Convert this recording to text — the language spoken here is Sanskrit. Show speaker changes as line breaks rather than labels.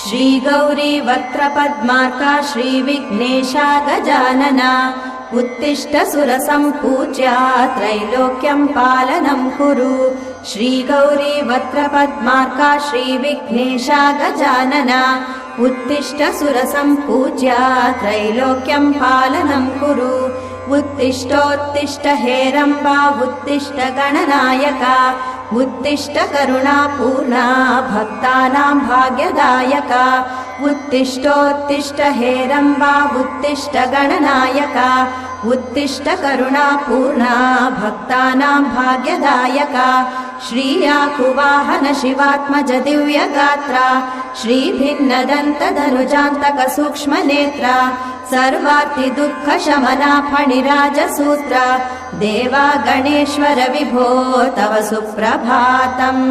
श्री गौरी वक्त्रपद्मार्का श्रीविघ्नेशा गजानना उत्तिष्ठ सुरसम्पूज्या त्रैलोक्यं पालनं कुरु। श्री गौरी वक्त्रपद्मार्का श्रीविघ्नेशा गजानना उत्तिष्ठ सुरसम्पूज्या त्रैलोक्यं पालनं कुरु। उत्तिष्ठोत्तिष्ठ हेरम्बा उत्तिष्ठ गणनायका उत्तिष्ठ करुणापूर्णा भक्तानां भाग्यदायका। उत्तिष्ठोत्तिष्ठ हेरम्बा उत्तिष्ठ गणनायका उत्तिष्ठ करुणापूर्णा भक्तानां भाग्यदायका। श्रीयाकुवाहन शिवात्मज दिव्यगात्रा श्रीभिन्नदन्तधनुजान्तक सूक्ष्मनेत्रा सर्वार्ति दुःखशमना फणिराजसूत्रा देवा गणेश्वर विभो तव सुप्रभातम्।